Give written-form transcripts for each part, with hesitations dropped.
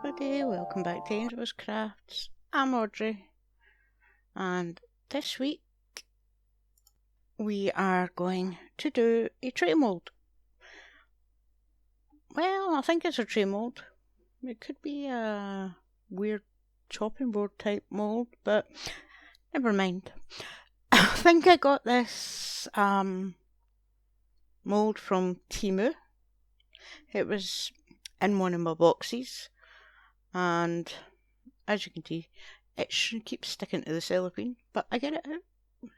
everybody, welcome back to Angel's Crafts. I'm Audrey, and this week we are going to do a tray mould. Well, I think it's a tray mould. It could be a weird chopping board type mould, but never mind. I think I got this mould from Temu. It was in one of my boxes, and as you can see, it should keep sticking to the cellophane, but I get it out.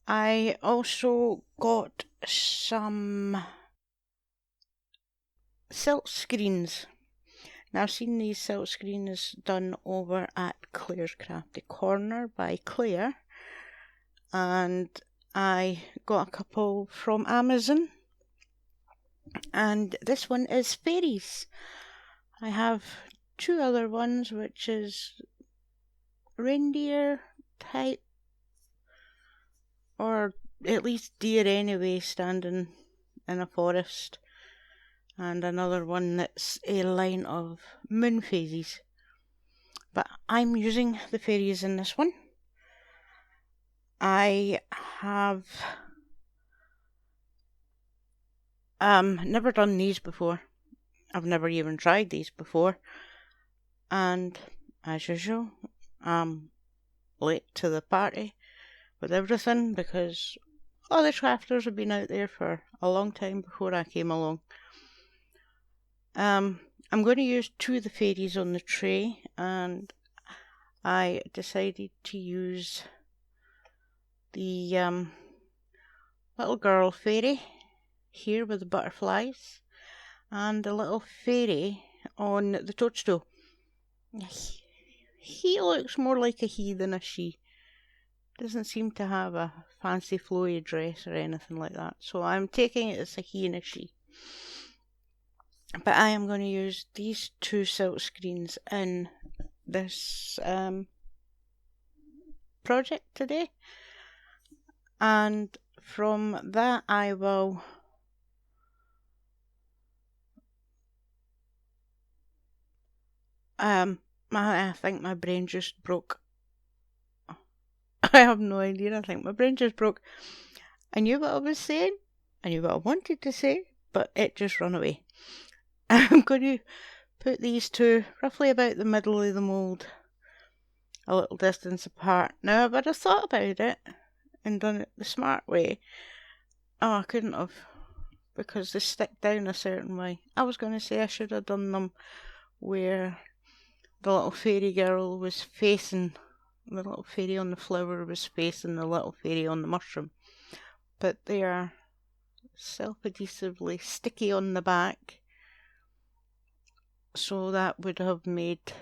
I also got some silk screens. Now I've seen these silk screens done over at Claire's Crafty Corner by Claire, and I got a couple from Amazon, and this one is Fairies. I have two other ones, which is reindeer type, or at least deer anyway, standing in a forest, and another one that's a line of moon phases. But I'm using the fairies in this one. I have never done these before. I've never even tried these before, and as usual, I'm late to the party with everything because other crafters have been out there for a long time before I came along. I'm going to use two of the fairies on the tray, and I decided to use the little girl fairy here with the butterflies, and the little fairy on the toadstool. He looks more like a he than a she. Doesn't seem to have a fancy flowy dress or anything like that, so I'm taking it as a he and a she. But I am going to use these two silk screens in this project today, and from that I will I think my brain just broke. I have no idea. I think my brain just broke. I knew what I was saying. I knew what I wanted to say, but it just ran away. I'm going to put these two roughly about the middle of the mould, a little distance apart. Now, if I'd have thought about it and done it the smart way, I couldn't have, because they stick down a certain way. I was going to say I should have done them where the little fairy girl was facing, the little fairy on the flower was facing the little fairy on the mushroom. But they are self-adhesively sticky on the back, so that would have made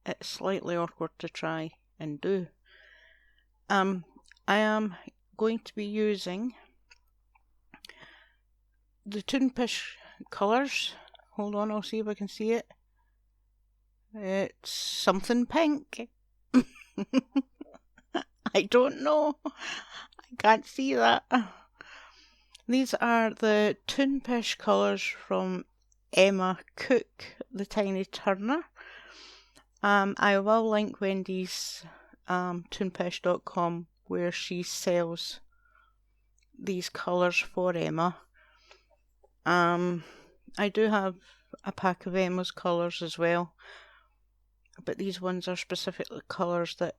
it slightly awkward to try and do. I am going to be using the Toonpish colours. Hold on, I'll see if I can see it. It's something pink. I don't know. I can't see that. These are the Toonpish colours from Emma Cook, the Tiny Turner. I will link Wendy's toonpish.com, where she sells these colours for Emma. I do have a pack of Emma's colours as well, but these ones are specifically colours that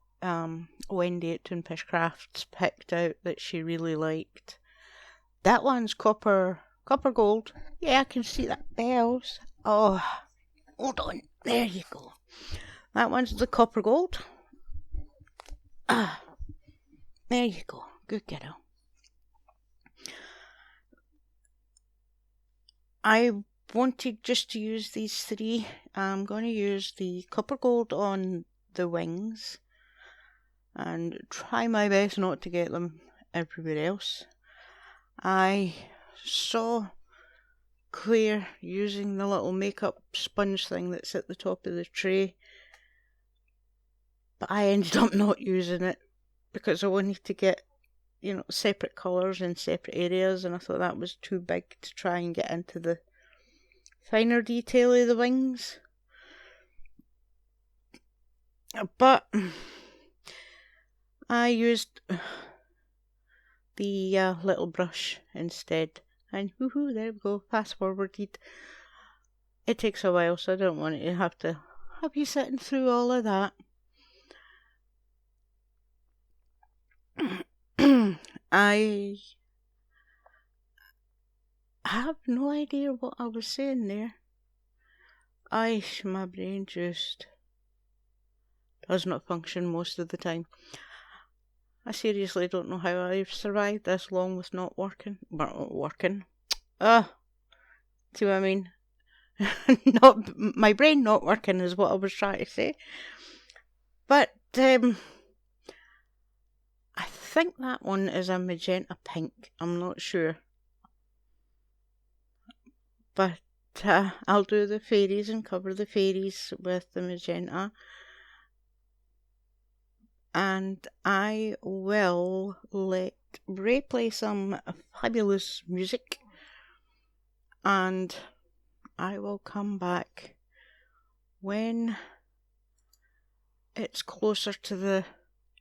Wendy at Toonpish Crafts picked out that she really liked. That one's copper gold. Yeah, I can see that bells. Oh, hold on. There you go. That one's the copper gold. There you go. Good girl. I wanted just to use these three. I'm going to use the copper gold on the wings and try my best not to get them everywhere else. I saw Claire using the little makeup sponge thing that's at the top of the tray, but I ended up not using it because I wanted to get, separate colours in separate areas, and I thought that was too big to try and get into the finer detail of the wings. But I used the little brush instead. And woohoo, there we go, fast forwarded. It takes a while, so I don't want it to have you sitting through all of that. I have no idea what I was saying there. My brain just does not function most of the time. I seriously don't know how I've survived this long with not working. See what I mean? Not my brain not working is what I was trying to say. But I think that one is a magenta pink. I'm not sure. But I'll do the fairies and cover the fairies with the magenta. And I will let Ray play some fabulous music. And I will come back when it's closer to the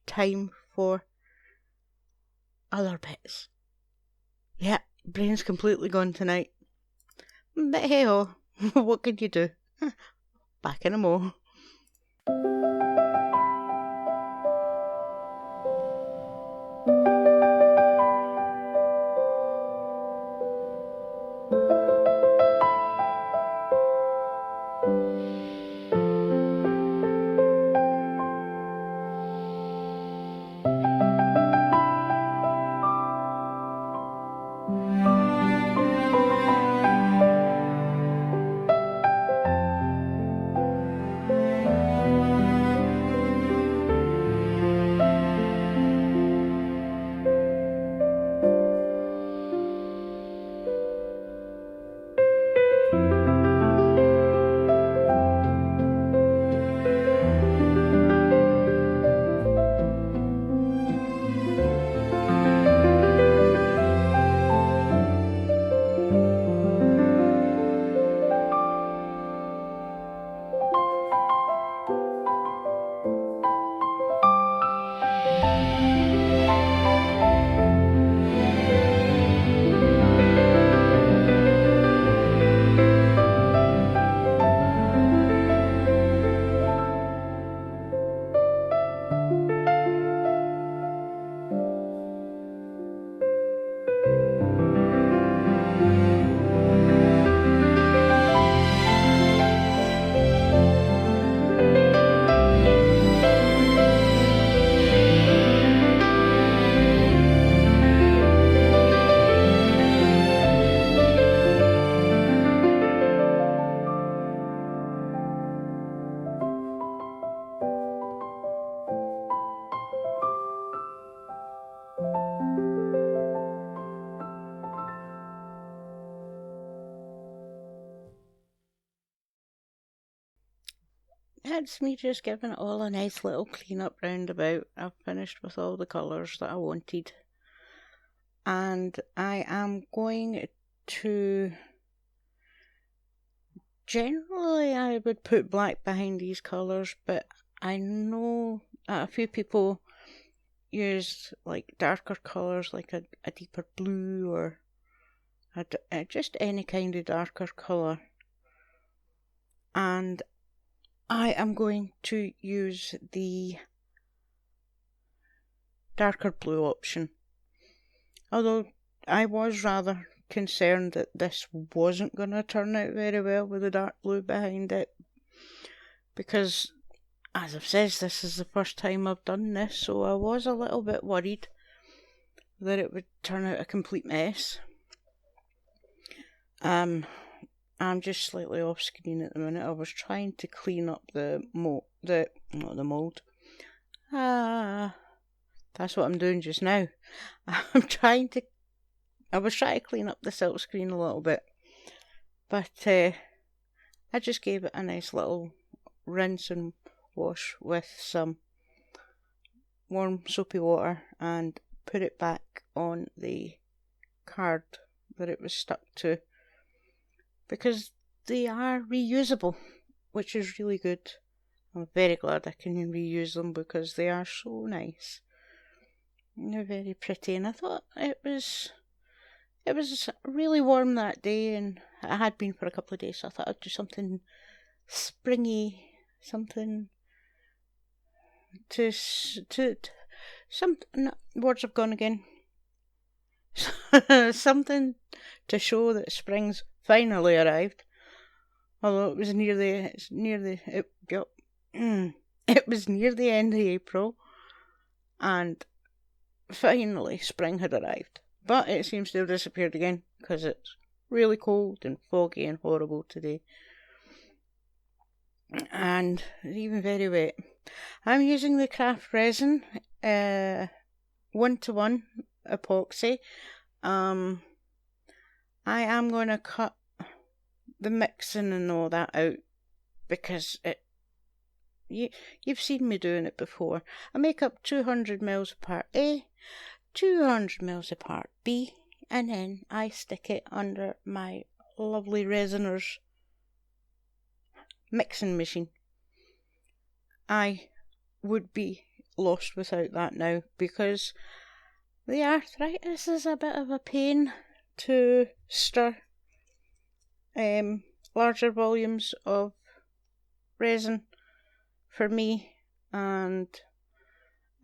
time for other bits. Yeah, brain's completely gone tonight. But hey ho, what can you do? Back in a mo. That's me just giving it all a nice little clean up roundabout. I've finished with all the colours that I wanted. And I am going to... Generally I would put black behind these colours, but I know a few people use like darker colours, like a deeper blue or just any kind of darker colour. And I am going to use the darker blue option. Although I was rather concerned that this wasn't going to turn out very well with the dark blue behind it. Because, as I've said, this is the first time I've done this, so I was a little bit worried that it would turn out a complete mess. I'm just slightly off screen at the minute. I was trying to clean up the mold. That's what I'm doing just now. I was trying to clean up the silk screen a little bit. But I just gave it a nice little rinse and wash with some warm soapy water and put it back on the card that it was stuck to. Because they are reusable, which is really good. I'm very glad I can reuse them because they are so nice. They're very pretty, and I thought it was really warm that day, and it had been for a couple of days, so I thought I'd do something springy, something to some no, words have gone again. Something to show that spring's finally arrived. Although it was it was near the end of April, and finally spring had arrived. But it seems to have disappeared again because it's really cold and foggy and horrible today, and even very wet. I'm using the craft resin, 1-to-1 epoxy. I am going to cut the mixing and all that out because you've seen me doing it before. I make up 200 mils of part A, 200 mils of part B, and then I stick it under my lovely resiner's mixing machine. I would be lost without that now because the arthritis is a bit of a pain to stir larger volumes of resin for me, and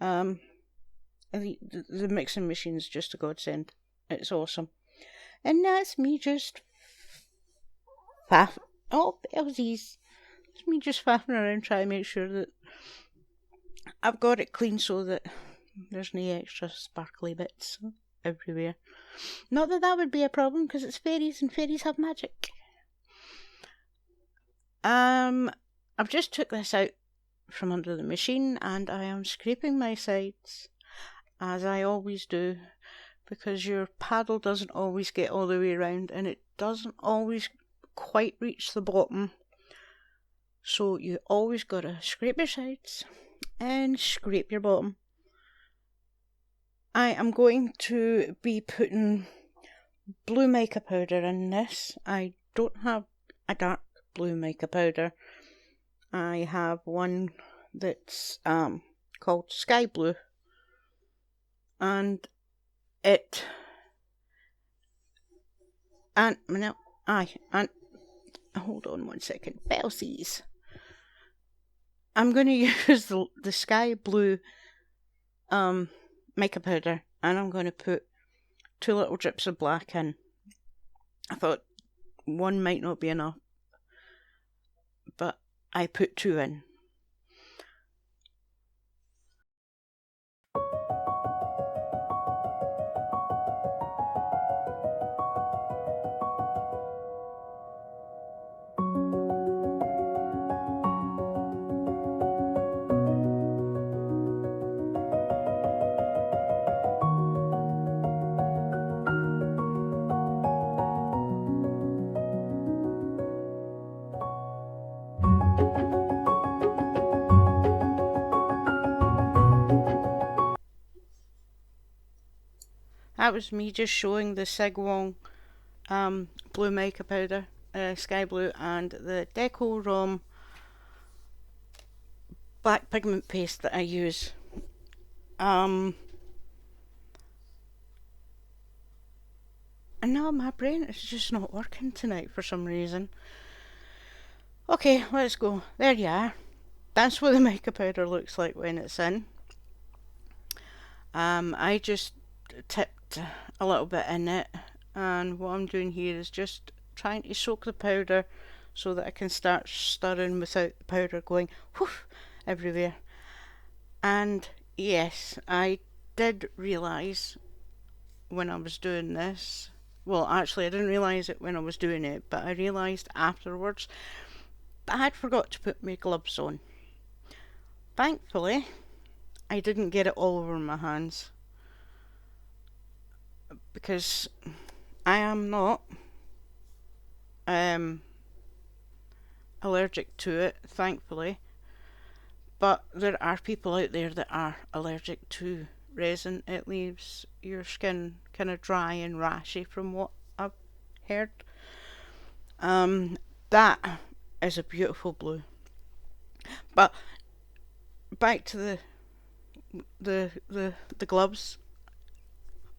the mixing machine is just a godsend. It's awesome. And that's me just Belsies. It's me just faffing around trying to make sure that I've got it clean so that there's no extra sparkly bits everywhere. Not that that would be a problem because it's fairies and fairies have magic. I've just took this out from under the machine and I am scraping my sides as I always do because your paddle doesn't always get all the way around and it doesn't always quite reach the bottom. So you always gotta scrape your sides and scrape your bottom. I am going to be putting blue mica powder in this. I don't have a dark blue mica powder. I have one that's called Sky Blue, and hold on one second, Belsies. I'm going to use the Sky Blue mica powder, and I'm going to put 2 little drips of black in. I thought one might not be enough, but I put 2 in. That was me just showing the Sigwong blue mica powder, Sky Blue, and the Deco Rom black pigment paste that I use. And now my brain is just not working tonight for some reason. Okay, let's go. There you are. That's what the mica powder looks like when it's in. I just tipped a little bit in it, and what I'm doing here is just trying to soak the powder so that I can start stirring without the powder going whoof everywhere. And yes, I did realise when I was doing this, well actually I didn't realise it when I was doing it, but I realised afterwards that I had forgot to put my gloves on. Thankfully I didn't get it all over my hands because I am not allergic to it, thankfully, but there are people out there that are allergic to resin. It leaves your skin kind of dry and rashy from what I've heard. That is a beautiful blue. But back to the gloves.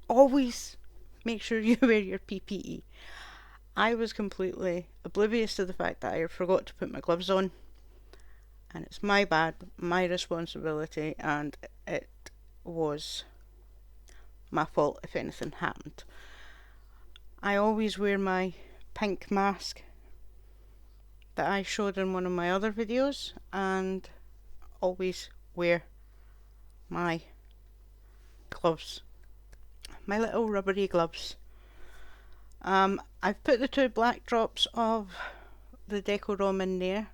Always make sure you wear your PPE. I was completely oblivious to the fact that I forgot to put my gloves on, and it's my bad, my responsibility, and it was my fault if anything happened. I always wear my pink mask that I showed in one of my other videos, and always wear my gloves, my little rubbery gloves. I've put the 2 black drops of the Decorom in there,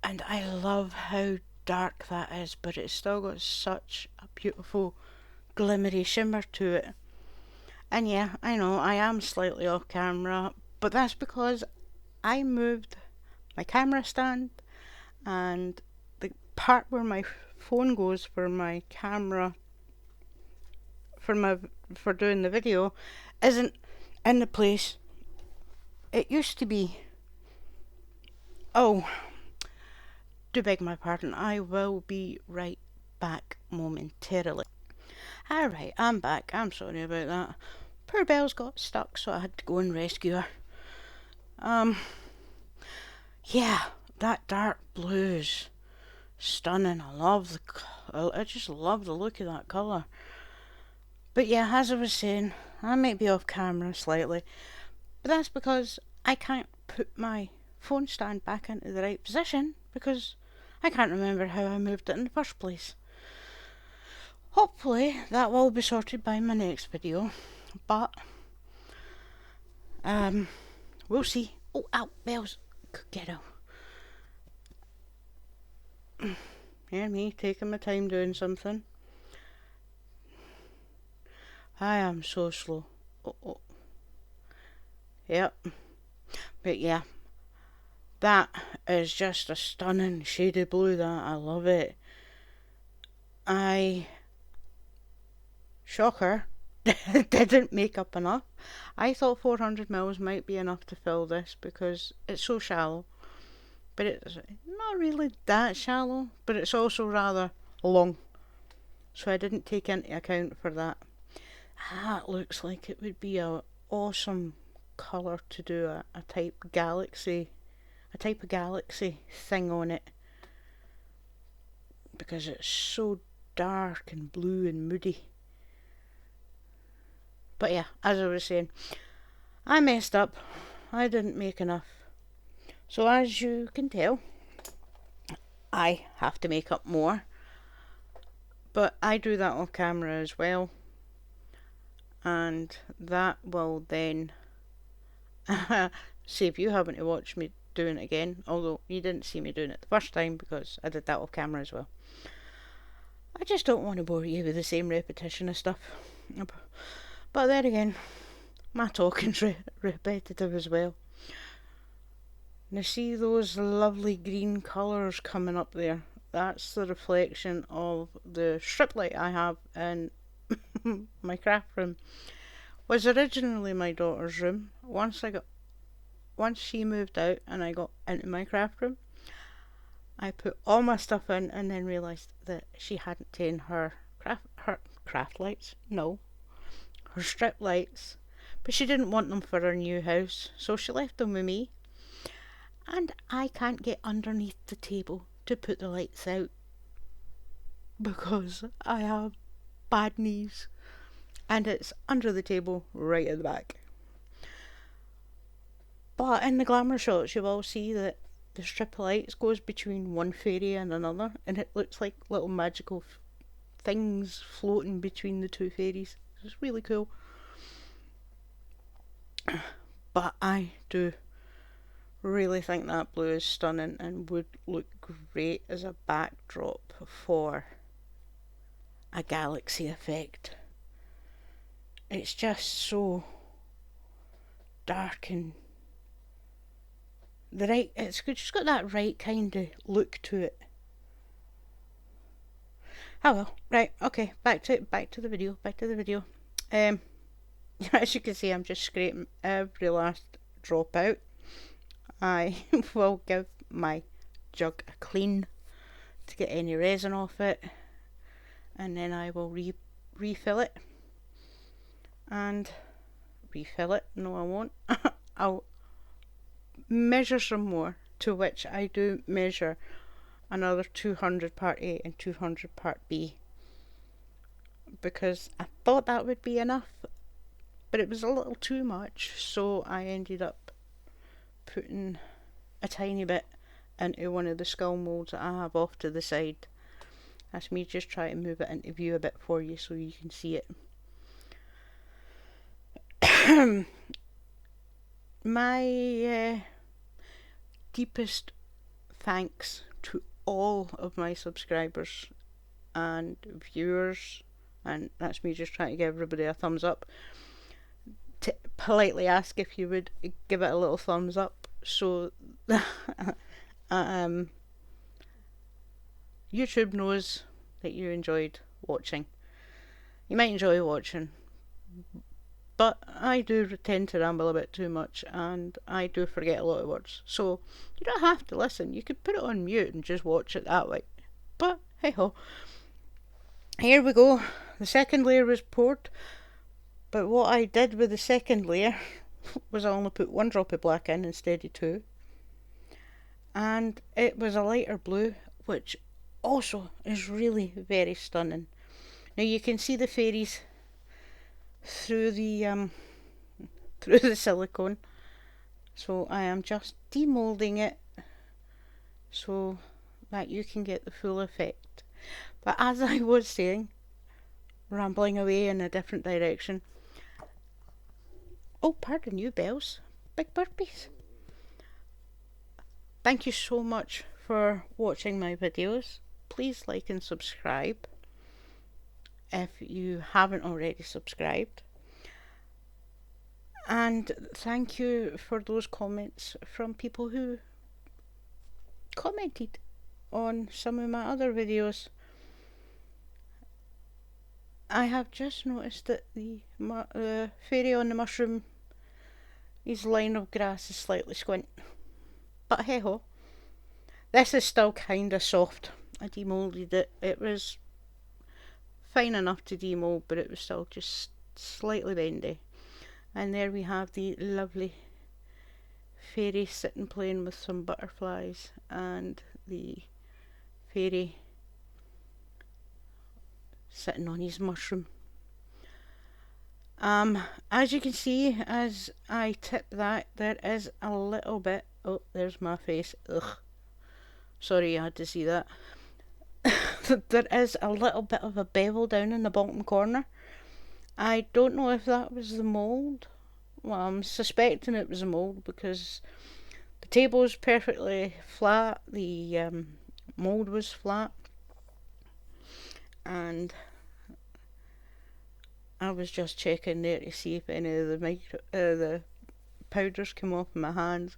and I love how dark that is, but it's still got such a beautiful glimmery shimmer to it. And yeah, I know I am slightly off camera, but that's because I moved my camera stand, and the part where my phone goes for my camera for doing the video isn't in the place it used to be. Oh, do beg my pardon. I will be right back momentarily. Alright, I'm back. I'm sorry about that. Poor Belle's got stuck, so I had to go and rescue her. Yeah, that dark blue's stunning. I just love the look of that colour. But yeah, as I was saying, I might be off camera slightly, but that's because I can't put my phone stand back into the right position because I can't remember how I moved it in the first place. Hopefully that will be sorted by my next video, but we'll see. Oh, ow, Bells, get out. Hear me taking my time doing something. I am so slow. Oh. Yep. But yeah, that is just a stunning shade of blue. That I love it. Shocker, didn't make up enough. I thought 400 mils might be enough to fill this because it's so shallow. But it's not really that shallow, but it's also rather long. So I didn't take into account for that. That looks like it would be an awesome colour to do a type of galaxy thing on it. Because it's so dark and blue and moody. But yeah, as I was saying, I messed up. I didn't make enough. So as you can tell, I have to make up more. But I do that off camera as well. And that will then save you having to watch me doing it again. Although you didn't see me doing it the first time because I did that off camera as well. I just don't want to bore you with the same repetition of stuff. But then again, my talking's repetitive as well. Now see those lovely green colours coming up there? That's the reflection of the strip light I have in my craft room. Was originally my daughter's room. Once she moved out and I got into my craft room, I put all my stuff in and then realised that she hadn't taken her craft lights. No, her strip lights. But she didn't want them for her new house, so she left them with me. And I can't get underneath the table to put the lights out because I have bad knees. And it's under the table right at the back. But in the glamour shots you will see that the strip of lights goes between one fairy and another, and it looks like little magical things floating between the two fairies. It's really cool. But I do really think that blue is stunning and would look great as a backdrop for a galaxy effect. It's just so dark and it's just got that right kind of look to it. Oh well, right, okay, back to the video. As you can see, I'm just scraping every last drop out. I will give my jug a clean to get any resin off it, and then I will refill it and refill it. No, I won't. I'll measure some more, to which I do measure another 200 part A and 200 part B, because I thought that would be enough, but it was a little too much, so I ended up putting a tiny bit into one of the skull moulds that I have off to the side. That's me just trying to move it into view a bit for you so you can see it. My deepest thanks to all of my subscribers and viewers, and that's me just trying to give everybody a thumbs up, to politely ask if you would give it a little thumbs up, so YouTube knows that you enjoyed watching. You might enjoy watching, but I do tend to ramble a bit too much, and I do forget a lot of words, so you don't have to listen. You could put it on mute and just watch it that way, but hey ho. Here we go. The second layer was poured, but what I did with the second layer was I only put 1 drop of black in instead of 2, and it was a lighter blue, which also is really very stunning. Now you can see the fairies through the silicone, so I am just demoulding it so that you can get the full effect. But as I was saying, rambling away in a different direction. Oh, pardon you, bells. Big burpees. Thank you so much for watching my videos. Please like and subscribe if you haven't already subscribed. And thank you for those comments from people who commented on some of my other videos. I have just noticed that the fairy on the mushroom, his line of grass is slightly squint. But hey ho. This is still kinda soft. I demoulded it. It was fine enough to demould, but it was still just slightly bendy. And there we have the lovely fairy sitting playing with some butterflies, and the fairy sitting on his mushroom. As you can see, as I tip that, there is a little bit, oh, there's my face, ugh, sorry you had to see that. There is a little bit of a bevel down in the bottom corner. I don't know if that was the mould. Well, I'm suspecting it was a mould because the table was perfectly flat, the mould was flat, and I was just checking there to see if any of the powders came off my hands.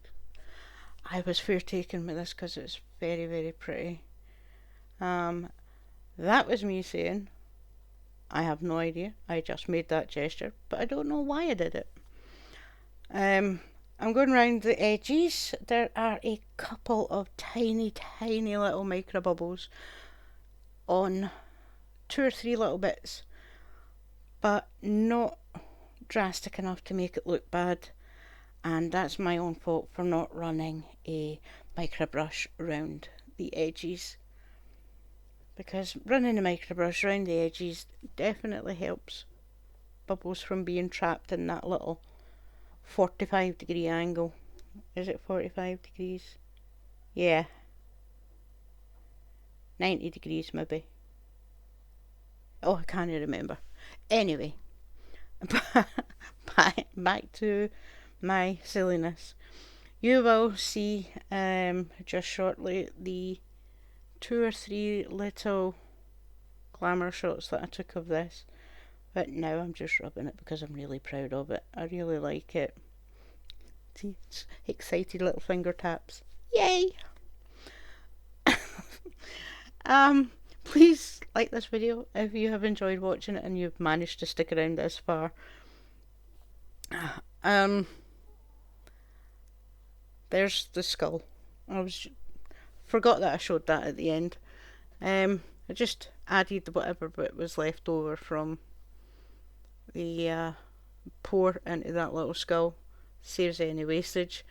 I was fair taken with this because it's very, very pretty. That was me saying, I have no idea. I just made that gesture, but I don't know why I did it. I'm going around the edges. There are a couple of tiny, tiny little micro bubbles on 2 or 3 little bits, but not drastic enough to make it look bad, and that's my own fault for not running a micro brush around the edges, because running a micro brush around the edges definitely helps bubbles from being trapped in that little 45-degree angle. Is it 45 degrees? Yeah, 90 degrees maybe. Oh, I can't remember. Anyway, back to my silliness. You will see just shortly the 2 or 3 little glamour shots that I took of this, but now I'm just rubbing it because I'm really proud of it. I really like it. See, it's excited little finger taps. Yay! Please like this video if you have enjoyed watching it and you've managed to stick around this far. there's the skull. Forgot that I showed that at the end. I just added whatever bit was left over from the pour into that little skull. Saves any wastage.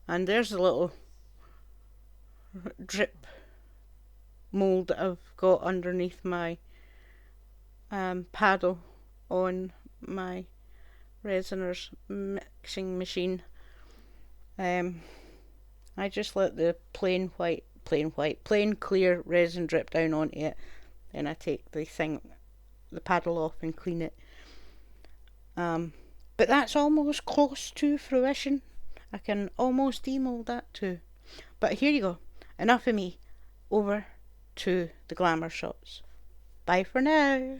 And there's a little drip mould that I've got underneath my paddle on my resiner's mixing machine. I just let the plain clear resin drip down onto it. Then I take the paddle off and clean it. But that's almost close to fruition. I can almost demold that too. But here you go. Enough of me. Over to the glamour shots. Bye for now.